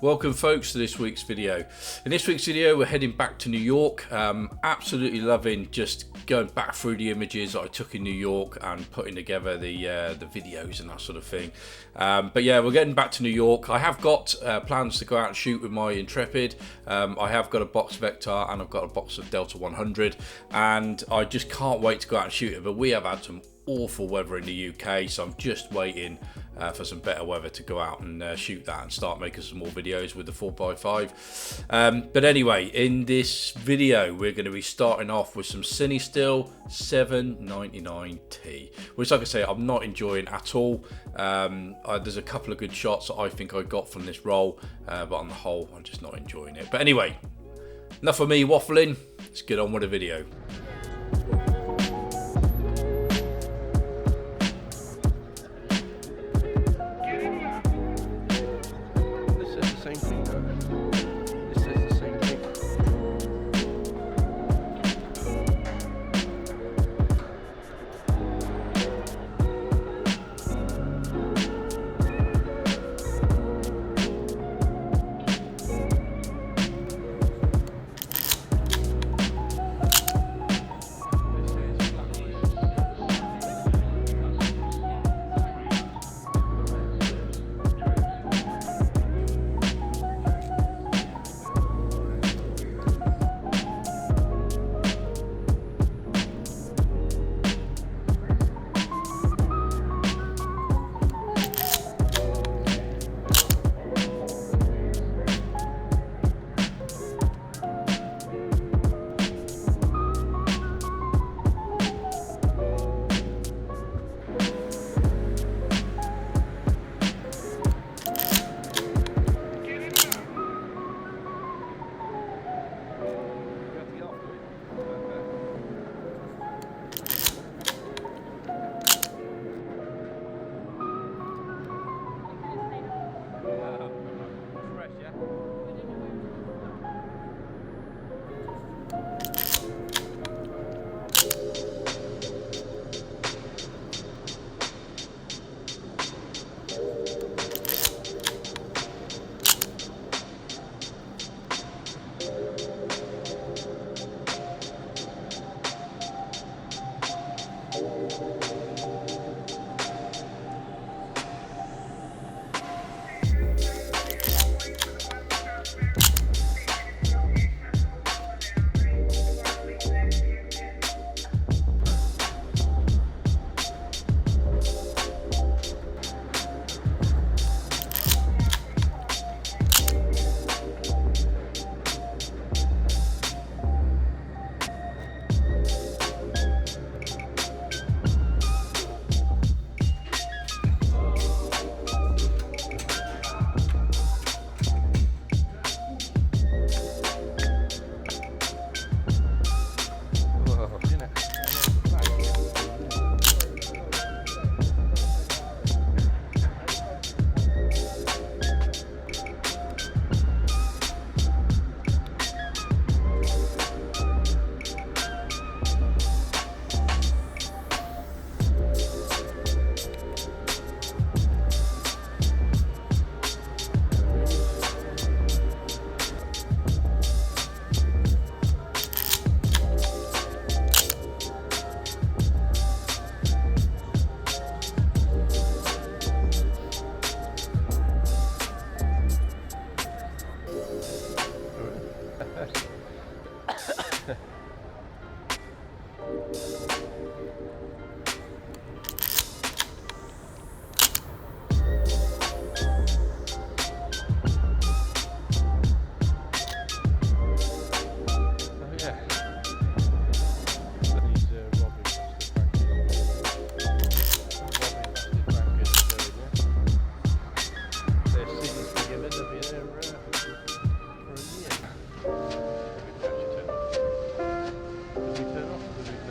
Welcome folks to this week's video. In this week's video we're heading back to New York. Absolutely loving just going back through the images that I took in New York and putting together the videos and that sort of thing. But yeah, we're getting back to New York. I have got plans to go out and shoot with my Intrepid. I have got a box Vector and I've got a box of Delta 100 and I just can't wait to go out and shoot it. But we have had some awful weather in the UK, so I'm just waiting for some better weather to go out and shoot that and start making some more videos with the 4x5. But anyway, in this video we're going to be starting off with some Cinestill 799T, which, like I say, I'm not enjoying at all. There's a couple of good shots that I think I got from this roll, but on the whole I'm just not enjoying it. But anyway, enough of me waffling, let's get on with the video.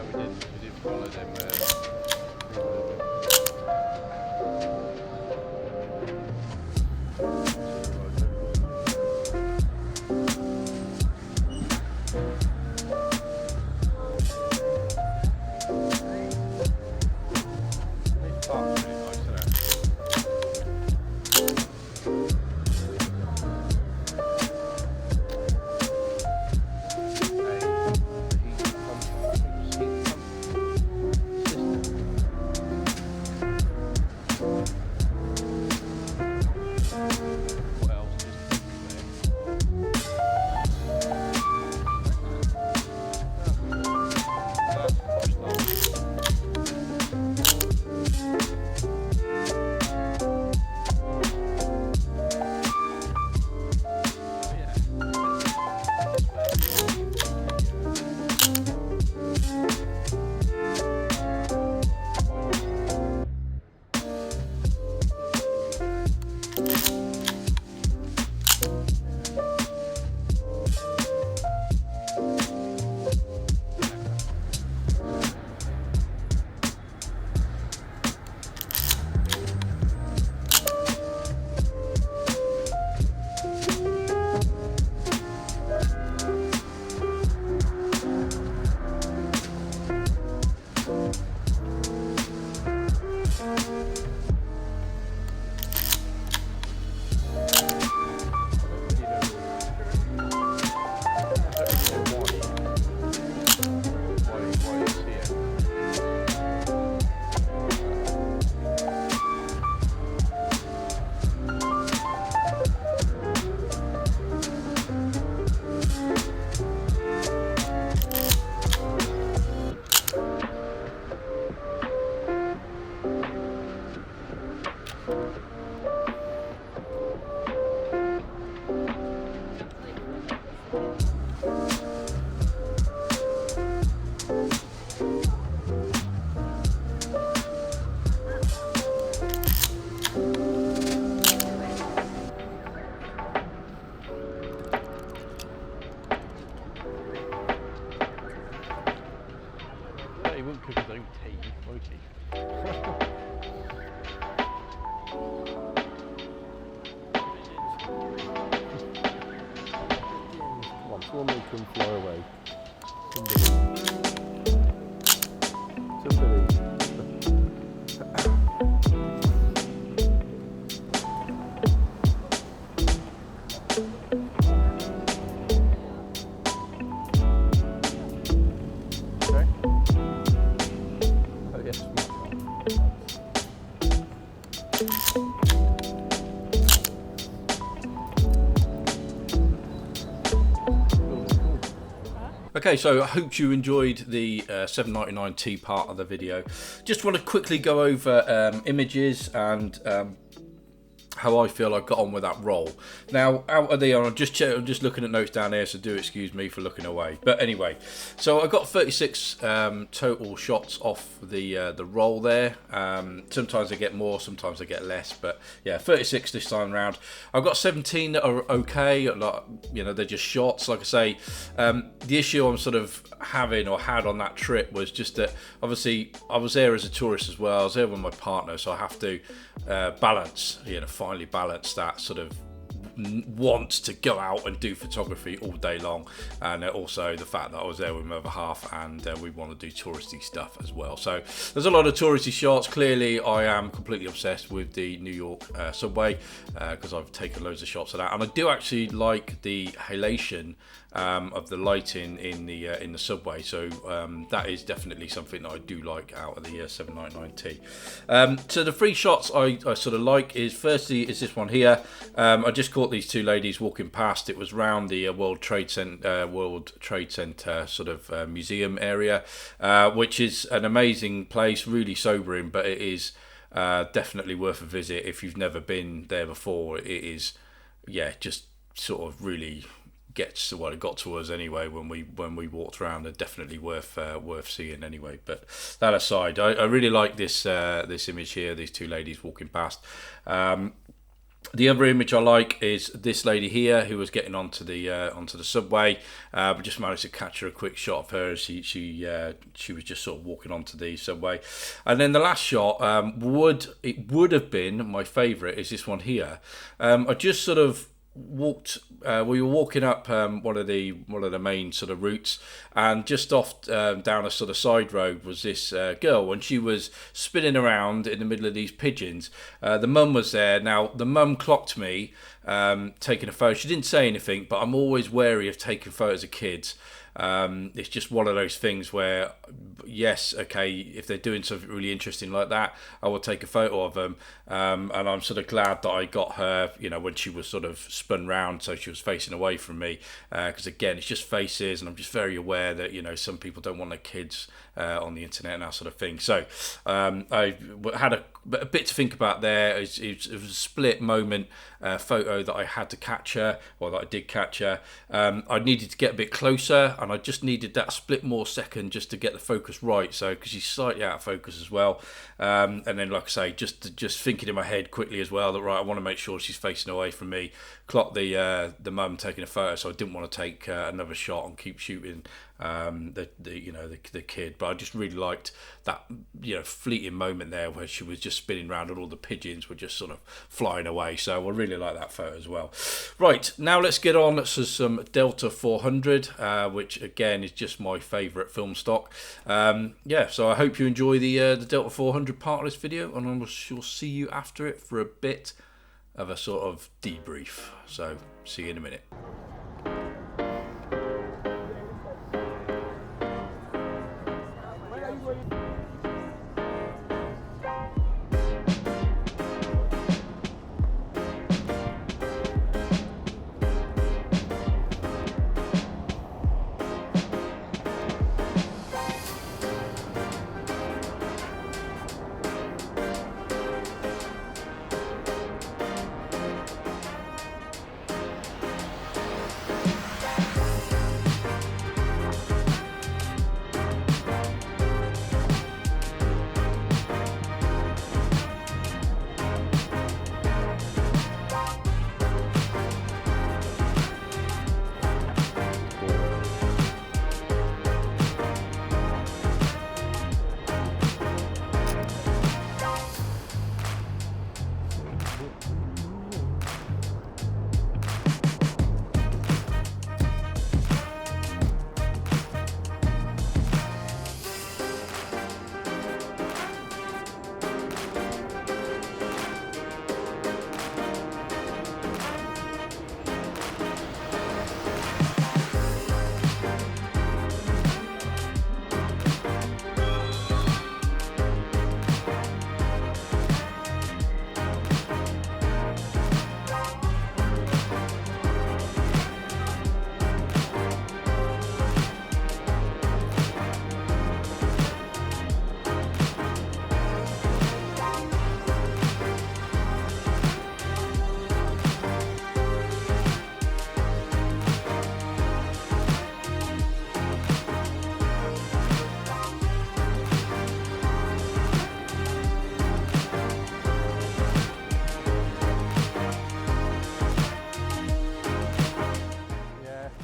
We did. won't cook his own tea, won't he? Come on, someone make him fly away. Somebody. Okay, so I hope you enjoyed the $7.99 part of the video. Just want to quickly go over images and how I feel I got on with that roll. Now, out of the, I'm just looking at notes down here, so do excuse me for looking away. But anyway, so I got 36 total shots off the roll there. Sometimes I get more, sometimes I get less, but yeah, 36 this time round. I've got 17 that are okay, like, you know, they're just shots. Like I say, the issue I'm sort of having or had on that trip was just that obviously I was there as a tourist as well. I was there with my partner, so I have to balance, you know, finally balance that sort of want to go out and do photography all day long, and also the fact that I was there with my other half and we want to do touristy stuff as well. So there's a lot of touristy shots. Clearly I am completely obsessed with the New York subway because I've taken loads of shots of that, and I do actually like the halation of the lighting in the subway, so that is definitely something that I do like out of the $7.99. So the three shots I sort of like is, firstly is this one here. I just caught these two ladies walking past. It was round the World Trade Center sort of museum area, which is an amazing place, really sobering, but it is definitely worth a visit if you've never been there before. It is, yeah, just sort of really gets to what it got to us anyway when we walked around. They're definitely worth seeing anyway. But that aside, I really like this image here, these two ladies walking past. The other image I like is this lady here who was getting onto the subway. We just managed to catch her a quick shot of her as she was just sort of walking onto the subway. And then the last shot would have been my favourite is this one here. I just sort of walked, we were walking up one of the main sort of routes, and just off down a sort of side road was this girl, and she was spinning around in the middle of these pigeons. The mum was there. Now the mum clocked me taking a photo. She didn't say anything, but I'm always wary of taking photos of kids. It's just one of those things where, yes, okay, if they're doing something really interesting like that, I will take a photo of them. And I'm sort of glad that I got her, you know, when she was sort of spun round, so she was facing away from me. Because again, it's just faces, and I'm just very aware that, you know, some people don't want their kids on the internet and that sort of thing. So I had a bit to think about there. It was a split moment photo that I had to catch her, or that I did catch her. I needed to get a bit closer, and I just needed that split more second just to get the focus right. So because she's slightly out of focus as well, and then like I say, just thinking in my head quickly as well that right, I want to make sure she's facing away from me. Clock the mum taking a photo, so I didn't want to take another shot and keep shooting the kid. But I just really liked that, you know, fleeting moment there where she was just spinning around and all the pigeons were just sort of flying away. So I really like that photo as well. Right, now let's get on to some Delta 400, which again is just my favourite film stock. So I hope you enjoy the Delta 400 part of this video, and I shall see you after it for a bit of a sort of debrief. So see you in a minute.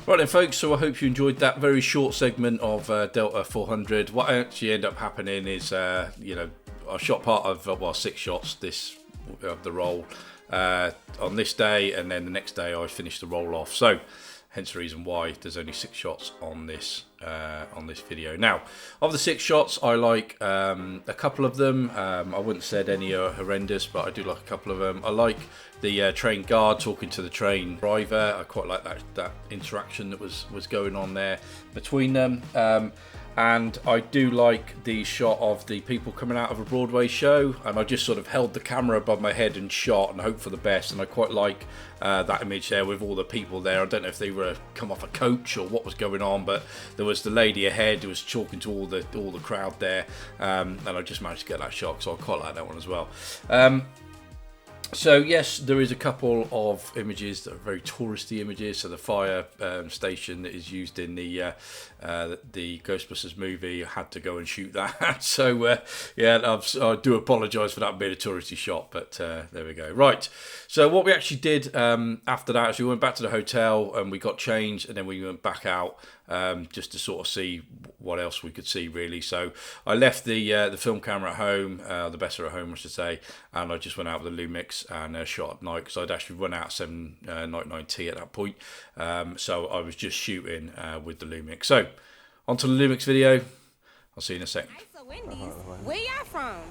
Right then, folks, so I hope you enjoyed that very short segment of Delta 400. What actually ended up happening is, you know, I shot part of, well, 6 shots of the roll on this day, and then the next day I finished the roll off. So, hence the reason why there's only 6 shots on this video. Now, of the 6 shots, I like a couple of them. I wouldn't said any are horrendous, but I do like a couple of them. I like the train guard talking to the train driver. I quite like that interaction that was going on there between them. And I do like the shot of the people coming out of a Broadway show, and I just sort of held the camera above my head and shot and hoped for the best. And I quite like that image there with all the people there. I don't know if they were come off a coach or what was going on, but there was the lady ahead who was talking to all the crowd there, and I just managed to get that shot, so I quite like that one as well. So yes, there is a couple of images that are very touristy images. So the fire station that is used in the Ghostbusters movie, I had to go and shoot that. So yeah, I do apologise for that being a touristy shot, but there we go. Right, so what we actually did after that is we went back to the hotel and we got changed, and then we went back out just to sort of see what else we could see really. So I left the film camera at home, the Bessa at home I should say, and I just went out with the Lumix and shot at night, because I'd actually run out 799T at that point. So I was just shooting with the Lumix. So on to the Lumix video. I'll see you in a second. Hey, so Wendy's, where y'all from?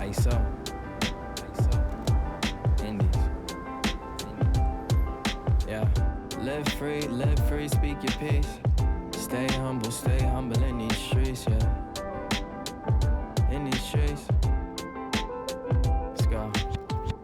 Hey, so Indies. Yeah. Live free, speak your peace. Stay humble in these streets, yeah. In these streets. Let's go.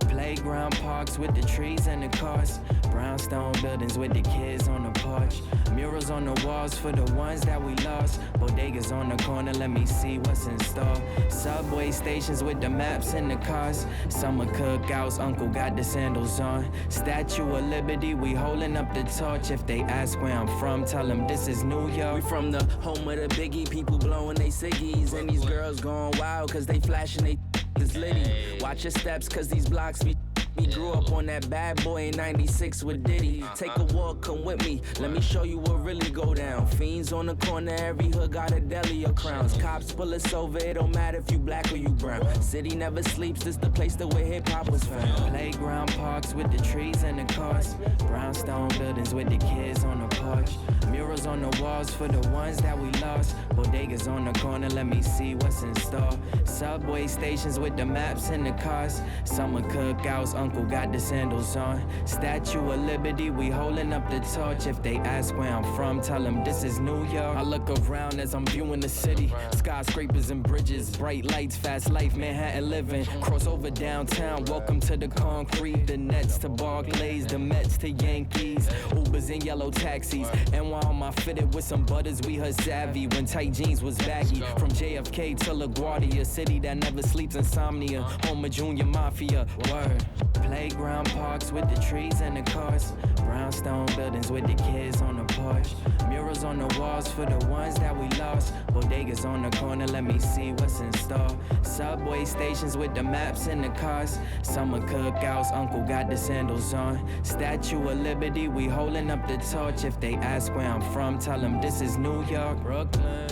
Playground parks with the trees and the cars. Brownstone buildings with the kids on the porch. Murals on the walls for the ones that we lost. Bodegas on the corner, let me see what's in store. Subway stations with the maps in the cars. Summer cookouts, uncle got the sandals on. Statue of Liberty, we holding up the torch. If they ask where I'm from, tell them this is New York. We from the home of the biggie, people blowing they ciggies. And these girls going wild cause they flashing they is litty. Watch your steps cause these blocks be. We grew up on that bad boy in 96 with Diddy. Take a walk, come with me. Let me show you what really go down. Fiends on the corner, every hood got a deli or crowns. Cops pull us over, it don't matter if you black or you brown. City never sleeps, this the place that where hip hop was found. Playground parks with the trees and the cars. Brownstone buildings with the kids on the porch. Murals on the walls for the ones that we lost. Bodegas on the corner, let me see what's in store. Subway stations with the maps in the cars. Summer cookouts, uncle got the sandals on. Statue of Liberty, we holding up the torch. If they ask where I'm from, tell them this is New York. I look around as I'm viewing the city. Skyscrapers and bridges, bright lights, fast life, Manhattan living. Cross over downtown, welcome to the concrete. The Nets to Barclays, the Mets to Yankees. Ubers and yellow taxis. And while I'm fitted with some butters, we heard savvy when tight jeans was baggy. From JFK to LaGuardia, city that never sleeps, insomnia. Home of Junior Mafia, word. Playground parks with the trees and the cars. Brownstone buildings with the kids on the porch. Murals on the walls for the ones that we lost. Bodegas on the corner, let me see what's in store. Subway stations with the maps in the cars. Summer cookouts, uncle got the sandals on. Statue of Liberty, we holding up the torch. If they ask where I'm from, tell them this is New York. Brooklyn,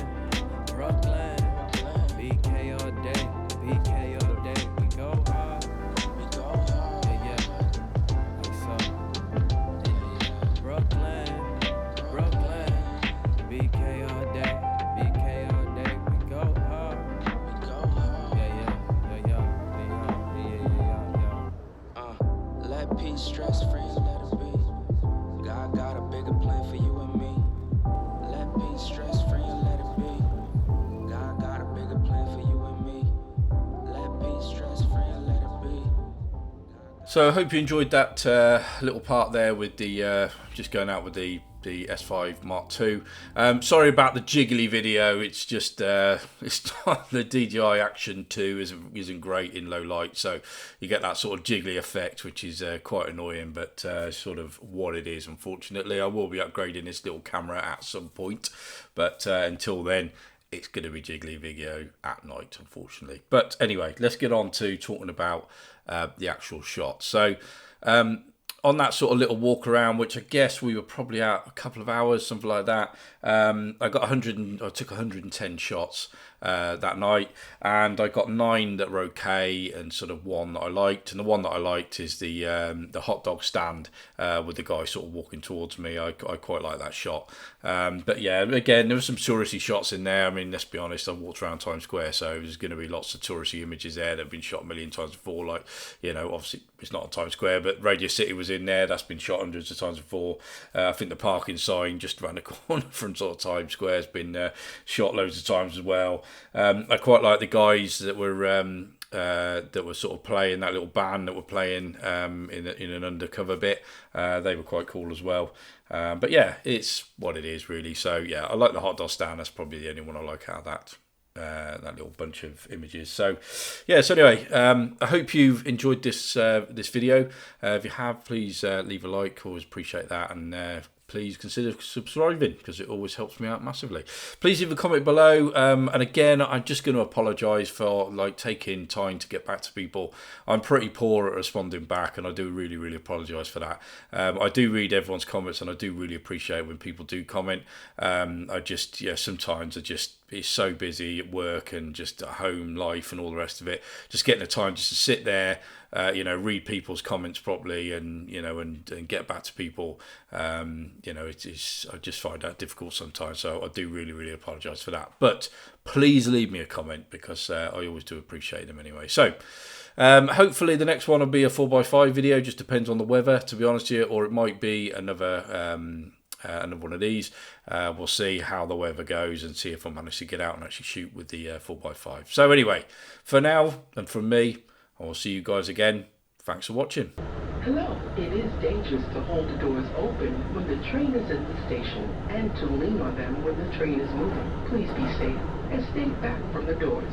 BK all day, BK all day, we go hard. Brooklyn, BK all day, we go hard. Yeah. Let peace stress free, let it be. God got a bigger plan for you and me. Let peace stress free and let it be. God got a bigger plan for you and me. Let peace stress free and let it be. So I hope you enjoyed that little part there with the just going out with the S5 Mark II. Sorry about the jiggly video. It's just it's not, the DJI Action 2 isn't great in low light, so you get that sort of jiggly effect, which is quite annoying, but sort of what it is. Unfortunately, I will be upgrading this little camera at some point, but until then, it's going to be jiggly video at night, unfortunately. But anyway, let's get on to talking about the actual shot. So on that sort of little walk around, which I guess we were probably out a couple of hours, something like that, I took 110 shots that night, and I got 9 that were okay and sort of 1 that I liked. And the one that I liked is the hot dog stand with the guy sort of walking towards me. I quite like that shot. But yeah, again, there were some touristy shots in there. I mean, let's be honest, I walked around Times Square, so there's going to be lots of touristy images there that have been shot a million times before. Like, you know, obviously it's not on Times Square, but Radio City was in there. That's been shot hundreds of times before. I think the parking sign just around the corner from sort of Times Square has been shot loads of times as well. I quite like the guys that were sort of playing, that little band that were playing in an undercover bit. They were quite cool as well. But yeah, it's what it is really. So yeah, I like the hot dog stand. That's probably the only one I like out of that little bunch of images. So yeah, so anyway, I hope you've enjoyed this video. If you have, please leave a like. Always appreciate that, and please consider subscribing because it always helps me out massively. Please leave a comment below. And again, I'm just going to apologise for like taking time to get back to people. I'm pretty poor at responding back, and I do really, really apologise for that. I do read everyone's comments, and I do really appreciate when people do comment. Sometimes it's so busy at work and just at home life and all the rest of it. Just getting the time just to sit there, read people's comments properly, and and get back to people. I just find that difficult sometimes. So I do really, really apologise for that. But please leave me a comment because I always do appreciate them anyway. So hopefully the next one will be a 4x5 video. Just depends on the weather, to be honest with you, or it might be another one of these. We'll see how the weather goes and see if I manage to get out and actually shoot with the 4x5. So anyway, for now and from me, I will see you guys again. Thanks for watching. Hello. It is dangerous to hold the doors open when the train is in the station and to lean on them when the train is moving. Please be safe and stay back from the doors.